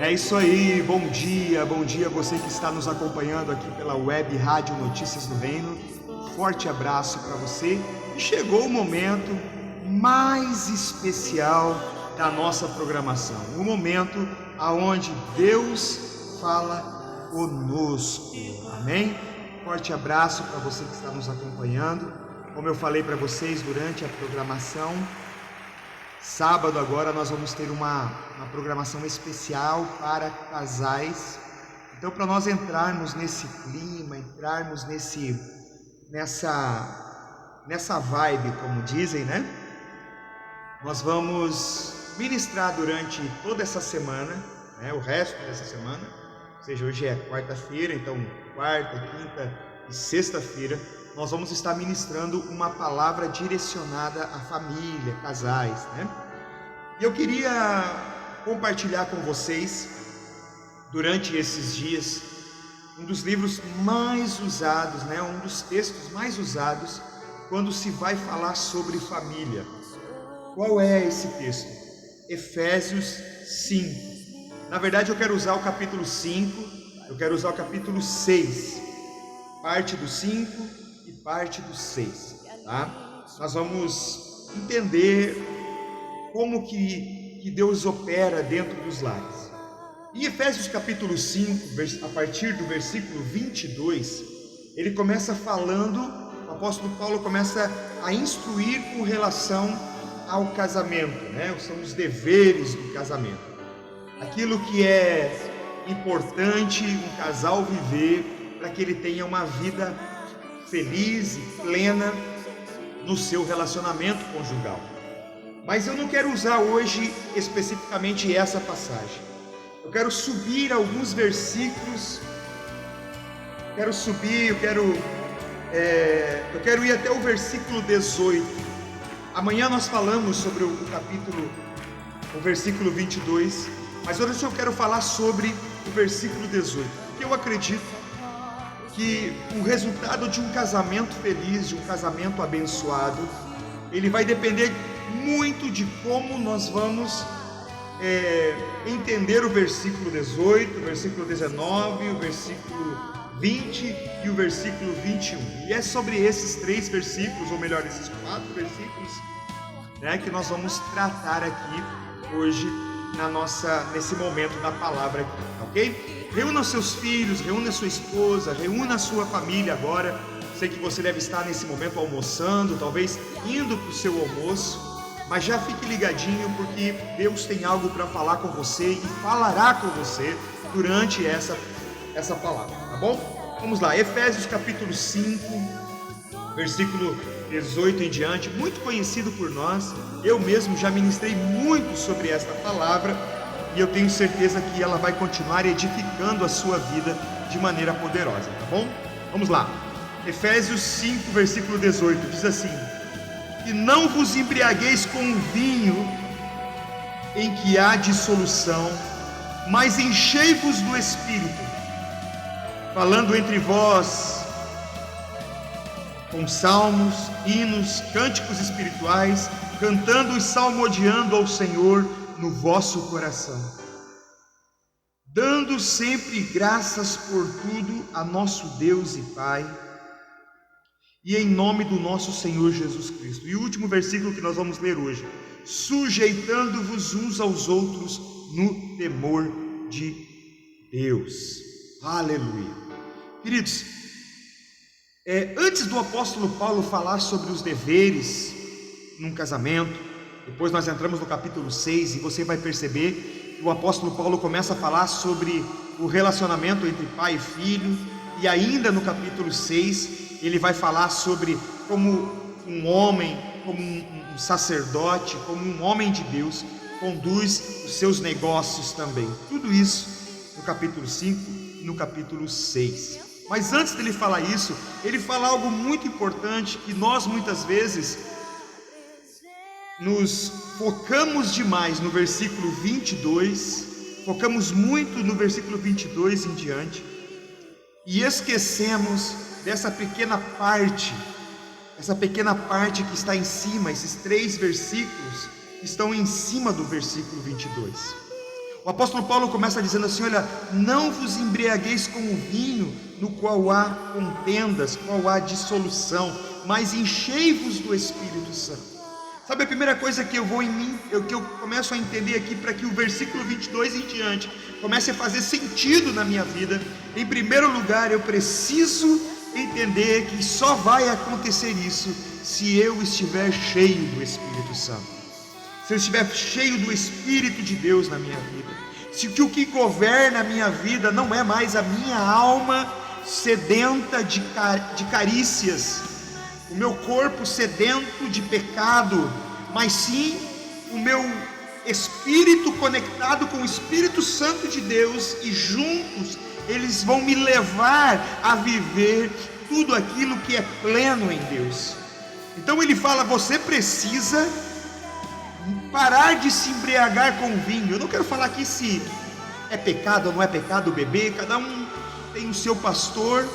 É isso aí, bom dia a você que está nos acompanhando aqui pela web Rádio Notícias do Reino. Forte abraço para você. E chegou o momento mais especial da nossa programação, o momento aonde Deus fala conosco. Amém? Forte abraço para você que está nos acompanhando. Como eu falei para vocês durante a programação, sábado agora nós vamos ter uma programação especial para casais. Então, para nós entrarmos nesse clima, entrarmos nessa vibe, como dizem, né? Nós vamos ministrar durante toda essa semana, né? O resto dessa semana, ou seja, hoje é quarta-feira, então quarta, quinta e sexta-feira, nós vamos estar ministrando uma palavra direcionada à família, casais, né? E eu queria compartilhar com vocês, durante esses dias, um dos livros mais usados, né? Um dos textos mais usados quando se vai falar sobre família. Qual é esse texto? Efésios 5. Na verdade, eu quero usar o capítulo 5, eu quero usar o capítulo 6, parte do 5 e parte do 6, tá? Nós vamos entender como que Deus opera dentro dos lares. Em Efésios capítulo 5, a partir do versículo 22, ele começa falando, o apóstolo Paulo começa a instruir com relação ao casamento, né? São os deveres do casamento. Aquilo que é importante um casal viver para que ele tenha uma vida feliz e plena no seu relacionamento conjugal. Mas eu não quero usar hoje especificamente essa passagem. Eu quero subir alguns versículos. Eu quero ir até o versículo 18. Amanhã nós falamos sobre o versículo 22, mas hoje eu quero falar sobre o versículo 18, porque eu acredito que o resultado de um casamento feliz, de um casamento abençoado, ele vai depender muito de como nós vamos entender o versículo 18, o versículo 19, o versículo 20 e o versículo 21. E é sobre esses três versículos, ou melhor, esses quatro versículos, né, que nós vamos tratar aqui hoje nesse momento da palavra aqui, ok? Reúna seus filhos, reúna sua esposa, reúna a sua família agora. Sei que você deve estar nesse momento almoçando, talvez indo para o seu almoço, mas já fique ligadinho, porque Deus tem algo para falar com você e falará com você durante essa palavra, tá bom? Vamos lá, Efésios capítulo 5, versículo 18 em diante, muito conhecido por nós. Eu mesmo já ministrei muito sobre esta palavra e eu tenho certeza que ela vai continuar edificando a sua vida de maneira poderosa, tá bom? Vamos lá, Efésios 5, versículo 18, diz assim: e não vos embriagueis com vinho em que há dissolução, mas enchei-vos do Espírito, falando entre vós com salmos, hinos, cânticos espirituais, cantando e salmodiando ao Senhor no vosso coração, dando sempre graças por tudo a nosso Deus e Pai, e em nome do nosso Senhor Jesus Cristo. E o último versículo que nós vamos ler hoje: sujeitando-vos uns aos outros no temor de Deus. Aleluia. Queridos, antes do apóstolo Paulo falar sobre os deveres num casamento, depois nós entramos no capítulo 6 e você vai perceber que o apóstolo Paulo começa a falar sobre o relacionamento entre pai e filho, e ainda no capítulo 6 ele vai falar sobre como um homem, como um sacerdote, como um homem de Deus conduz os seus negócios também. Tudo isso no capítulo 5 e no capítulo 6. Mas antes dele falar isso, ele fala algo muito importante, que nós muitas vezes nos focamos demais no versículo 22, focamos muito no versículo 22 em diante, e esquecemos dessa pequena parte, que está em cima, esses três versículos que estão em cima do versículo 22. O apóstolo Paulo começa dizendo assim: olha, não vos embriagueis com o vinho, no qual há contendas, qual há dissolução, mas enchei-vos do Espírito Santo. Sabe a primeira coisa que eu começo a entender aqui, para que o versículo 22 em diante comece a fazer sentido na minha vida? Em primeiro lugar, eu preciso entender que só vai acontecer isso se eu estiver cheio do Espírito Santo. Se eu estiver cheio do Espírito de Deus na minha vida, se o que governa a minha vida não é mais a minha alma sedenta de carícias, o meu corpo sedento de pecado, mas sim o meu espírito conectado com o Espírito Santo de Deus, e juntos eles vão me levar a viver tudo aquilo que é pleno em Deus. Então ele fala: você precisa parar de se embriagar com vinho. Eu não quero falar aqui se é pecado ou não é pecado beber. Cada um tem o seu pastor,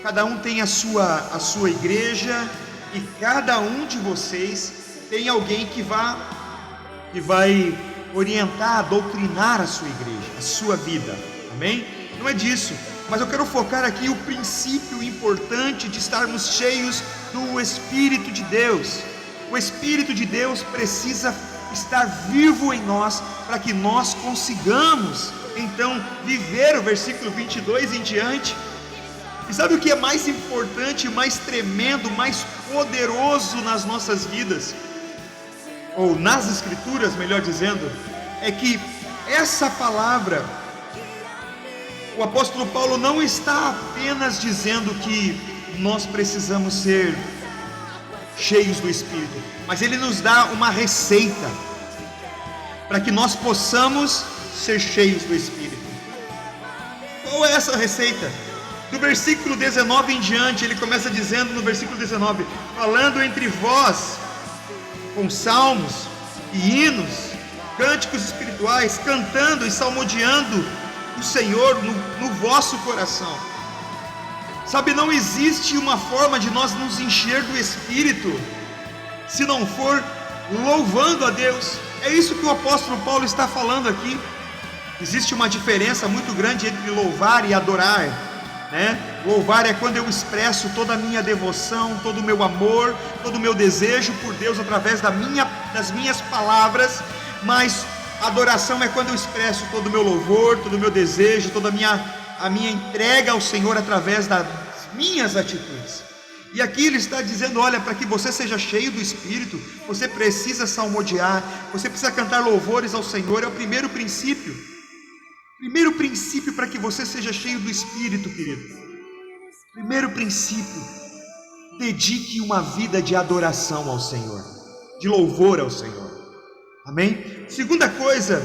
cada um tem a sua igreja, e cada um de vocês tem alguém que vai orientar, doutrinar a sua igreja, a sua vida, amém? Não é disso, mas eu quero focar aqui o princípio importante de estarmos cheios do Espírito de Deus. O Espírito de Deus precisa estar vivo em nós, para que nós consigamos então viver o versículo 22 em diante. E sabe o que é mais importante, mais tremendo, mais poderoso nas nossas vidas, ou nas Escrituras, melhor dizendo, é que essa palavra, o apóstolo Paulo não está apenas dizendo que nós precisamos ser cheios do Espírito, mas ele nos dá uma receita para que nós possamos ser cheios do Espírito. Qual é essa receita? Do versículo 19 em diante, ele começa dizendo no versículo 19: falando entre vós com salmos e hinos, cânticos espirituais, cantando e salmodiando o Senhor no vosso coração. Sabe, não existe uma forma de nós nos encher do Espírito se não for louvando a Deus. É isso que o apóstolo Paulo está falando aqui. Existe uma diferença muito grande entre louvar e adorar, né? Louvar é quando eu expresso toda a minha devoção, todo o meu amor, todo o meu desejo por Deus através das minhas palavras. Mas adoração é quando eu expresso todo o meu louvor, todo o meu desejo, toda a minha entrega ao Senhor através das minhas atitudes. E aqui ele está dizendo: olha, para que você seja cheio do Espírito, você precisa salmodiar, você precisa cantar louvores ao Senhor. É o primeiro princípio. Primeiro princípio para que você seja cheio do Espírito, querido. Primeiro princípio: dedique uma vida de adoração ao Senhor, de louvor ao Senhor. Amém? Segunda coisa,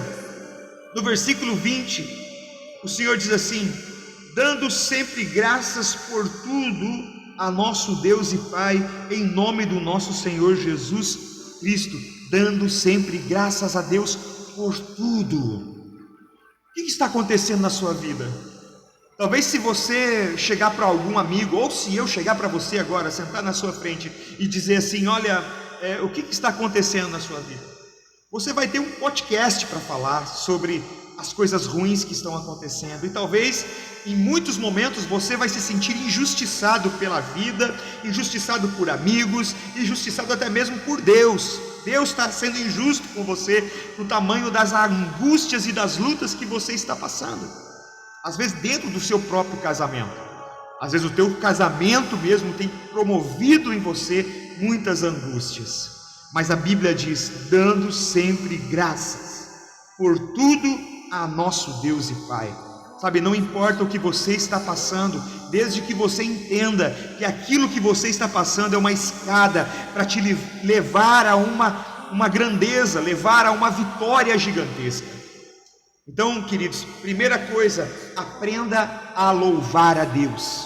no versículo 20, o Senhor diz assim: dando sempre graças por tudo a nosso Deus e Pai, em nome do nosso Senhor Jesus Cristo. Dando sempre graças a Deus por tudo. O que está acontecendo na sua vida? Talvez, se você chegar para algum amigo, ou se eu chegar para você agora, sentar na sua frente e dizer assim: olha, o que está acontecendo na sua vida? Você vai ter um podcast para falar sobre as coisas ruins que estão acontecendo, e talvez em muitos momentos você vai se sentir injustiçado pela vida, injustiçado por amigos, injustiçado até mesmo por Deus. Deus está sendo injusto com você no tamanho das angústias e das lutas que você está passando. Às vezes dentro do seu próprio casamento, às vezes o teu casamento mesmo tem promovido em você muitas angústias. Mas a Bíblia diz: dando sempre graças por tudo a nosso Deus e Pai. Sabe, não importa o que você está passando, desde que você entenda que aquilo que você está passando é uma escada para te levar a uma grandeza, levar a uma vitória gigantesca. Então, queridos, primeira coisa, aprenda a louvar a Deus.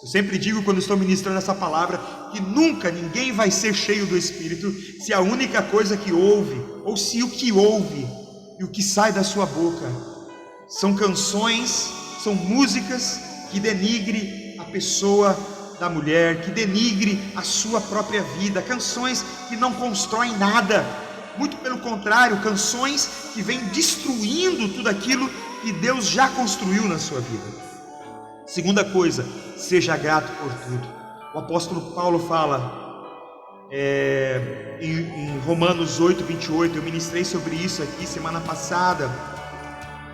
Eu sempre digo, quando estou ministrando essa palavra, que nunca ninguém vai ser cheio do Espírito se a única coisa que ouve, ou se o que ouve e o que sai da sua boca são canções, são músicas que denigre a pessoa da mulher, que denigre a sua própria vida, canções que não constroem nada, muito pelo contrário, canções que vêm destruindo tudo aquilo que Deus já construiu na sua vida. Segunda coisa, seja grato por tudo. O apóstolo Paulo fala em Romanos 8:28, eu ministrei sobre isso aqui semana passada,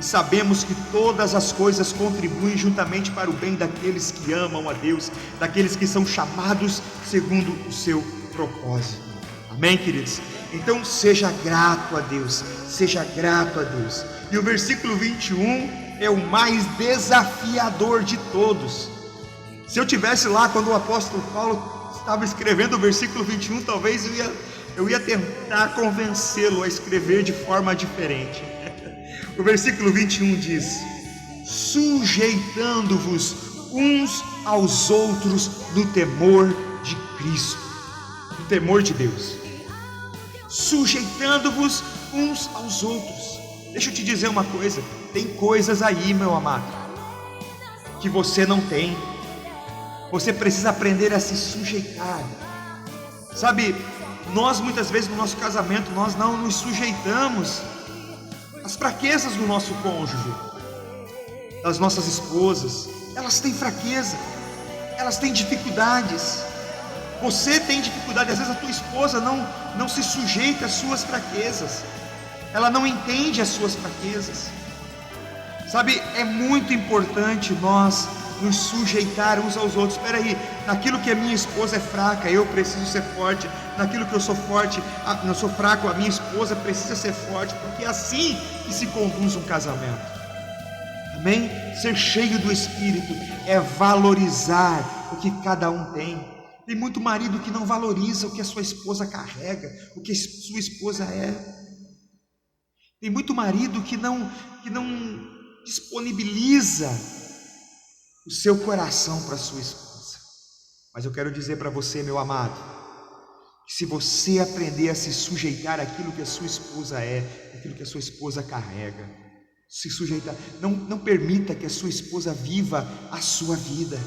e sabemos que todas as coisas contribuem juntamente para o bem daqueles que amam a Deus, daqueles que são chamados segundo o seu propósito. Amém, queridos? Então seja grato a Deus, seja grato a Deus. E o versículo 21 é o mais desafiador de todos. Se eu tivesse lá quando o apóstolo Paulo estava escrevendo o versículo 21, talvez eu ia tentar convencê-lo a escrever de forma diferente. O versículo 21 diz: sujeitando-vos uns aos outros no temor de Cristo, no temor de Deus. Sujeitando-vos uns aos outros. Deixa eu te dizer uma coisa, tem coisas aí, meu amado, que você não tem. Você precisa aprender a se sujeitar. Sabe, nós muitas vezes no nosso casamento, nós não nos sujeitamos às fraquezas do nosso cônjuge, das nossas esposas. Elas têm fraqueza, elas têm dificuldades. Você tem dificuldade, às vezes a tua esposa não se sujeita às suas fraquezas, ela não entende as suas fraquezas. Sabe, é muito importante nós nos sujeitar uns aos outros. Espera aí, naquilo que a minha esposa é fraca, eu preciso ser forte. Naquilo que eu sou forte, eu sou fraco, a minha esposa precisa ser forte, porque é assim que se conduz um casamento. Amém? Ser cheio do Espírito é valorizar o que cada um tem. Tem muito marido que não valoriza o que a sua esposa carrega, o que a sua esposa é. Tem muito marido que não disponibiliza o seu coração para a sua esposa. Mas eu quero dizer para você, meu amado, que se você aprender a se sujeitar àquilo que a sua esposa é, àquilo que a sua esposa carrega, se sujeitar, não permita que a sua esposa viva a sua vida.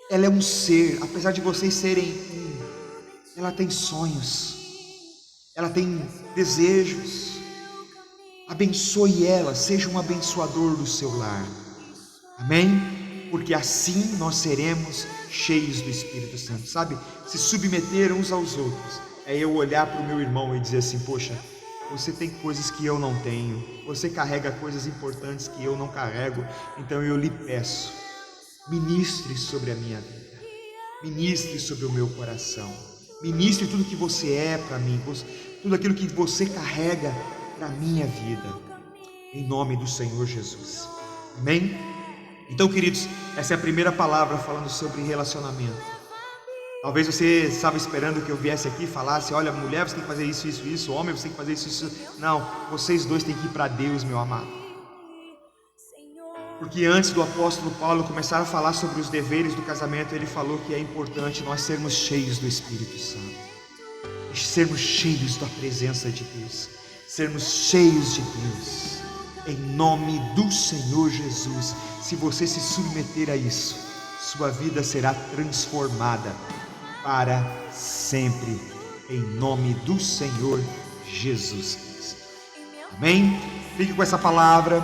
Ela é um ser, apesar de vocês serem um, ela tem sonhos, ela tem desejos. Abençoe ela, seja um abençoador do seu lar. Amém? Porque assim nós seremos cheios do Espírito Santo. Sabe, se submeter uns aos outros é eu olhar para o meu irmão e dizer assim: poxa, você tem coisas que eu não tenho, você carrega coisas importantes que eu não carrego, então eu lhe peço, ministre sobre a minha vida, ministre sobre o meu coração, ministre tudo que você é para mim, tudo aquilo que você carrega para a minha vida, em nome do Senhor Jesus. Amém? Então, queridos, essa é a primeira palavra falando sobre relacionamento. Talvez você estava esperando que eu viesse aqui e falasse: olha, mulher, você tem que fazer isso, isso, isso, homem, você tem que fazer isso, isso. Não, vocês dois têm que ir para Deus, meu amado. Porque antes do apóstolo Paulo começar a falar sobre os deveres do casamento, ele falou que é importante nós sermos cheios do Espírito Santo, sermos cheios da presença de Deus, sermos cheios de Deus, em nome do Senhor Jesus. Se você se submeter a isso, sua vida será transformada para sempre, em nome do Senhor Jesus Cristo. Amém? Fique com essa palavra.